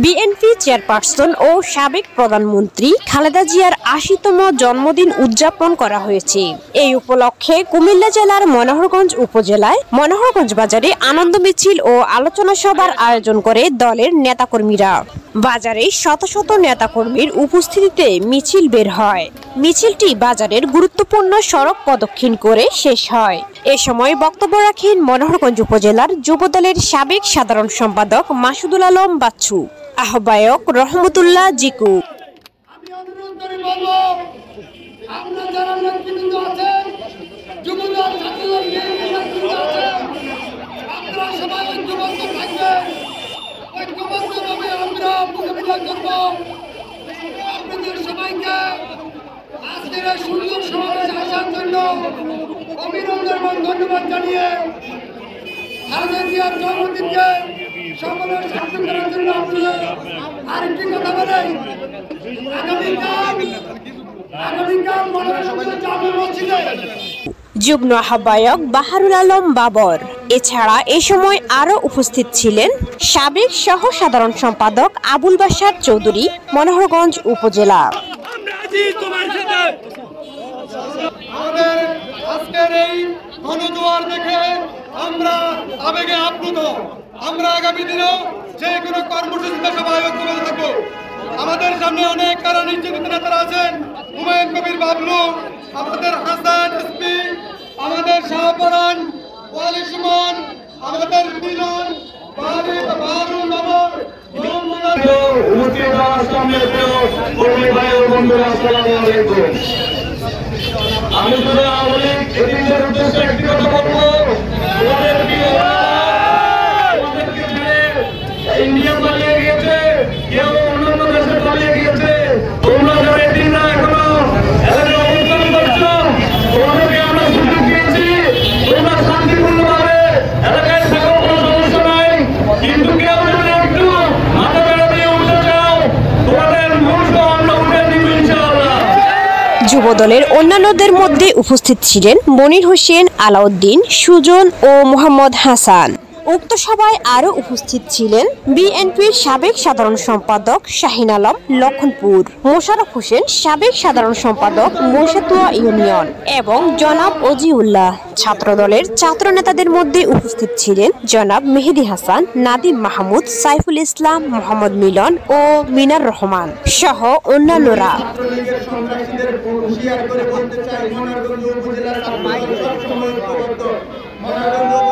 BNP chairperson ও সাবেক প্রধানমন্ত্রী খালেদা জিয়ার ৮০তম জন্মদিন উদযাপন করা হয়েছে। এই উপলক্ষে কুমিল্লা জেলার মনোহরগঞ্জ উপজেলায় মনোহরগঞ্জ বাজারে আনন্দ মিছিল ও আলোচনা সভার আয়োজন করে দলের নেতাকর্মীরা। বাজারে শত শত নেতাকর্মীর উপস্থিতিতে মিছিল বের হয়। মিছিলটি বাজারের গুরুত্বপূর্ণ সড়ক প্রদক্ষিণ করে শেষ হয়। এ সময় বক্তব্য রাখেন মনোহরগঞ্জ উপজেলার যুবদলের সাবেক সাধারণ সম্পাদক মাসুদুল আলম বাচ্চু, আহ্বায়ক রহমতুল্লাহ জিকু। ধন্যবাদ জানিয়ে খালেদা জিয়ার জন্মদিনকে সকলের সাহায্য করার জন্য আরেকটি কথা বলে আগামীকাল মনোনয়ন জাতীয় মসজিদে যুগ্ম আহ্বায়ক বাহারুল আলম বাবর। এছাড়া এ সময় আরো উপস্থিত ছিলেন সাবেক সহ সাধারণ সম্পাদক আবুল বাশার চৌধুরী, মনোহরগঞ্জ উপজেলা। আজকের এই গণজোয়ার দেখে আমরা আবেগে আপ্লুত। আমরা আগামী দিনেও যে কোনো কর্মসূচিতে সবাই ঐক্যবদ্ধ থাকবো। আমাদের সামনে অনেক কারা নির্যাতিত নেতারা আছেন, হুমায়ুন কবির বাবলু, আমাদের হাসান এসপি, আমাদের শাহপরান, ওয়ালি সুমন, আমাদের মিলন, বাহারুল বাবর, আমি শুধু এদিনের উদ্দেশ্যে একটি কথা বলবো, ইন্ডিয়া পালিয়ে গিয়েছে, কেউ অন্যান্য দেশে পালিয়ে গিয়েছে। তোমরা যারা এদিন না এখনো অবস্থান করছো, তোমাদেরকে আমরা সুযোগ দিয়েছি, তোমরা শান্তিপূর্ণভাবে এলাকায় থাকো, কোনো সমস্যা নাই। কিন্তু কেউ যদি একটু মাথা বেড়া দিয়ে উঠতে চাও, তোমাদের মুখ আমরা উঠে দিব ইনশাআল্লাহ। যুবদলের অন্যান্যদের মধ্যে উপস্থিত ছিলেন মনির হোসেন, আলাউদ্দিন, সুজন ও মোহাম্মদ হাসান। উক্ত সভায় আরও উপস্থিত ছিলেন বিএনপির সাবেক সাধারণ সম্পাদক শাহিন আলম লক্ষণপুর, মোশাররফ হোসেন সাবেক সাধারণ সম্পাদক মৈশাতুয়া ইউনিয়ন এবং জনাব অজিউল্লাহ। ছাত্রদলের ছাত্র নেতাদের মধ্যে উপস্থিত ছিলেন জনাব মেহেদি হাসান, নাদিম মাহমুদ, সাইফুল ইসলাম, মোহাম্মদ মিলন ও মিনার রহমান সহ অন্যান্যরা। মনোনয়ন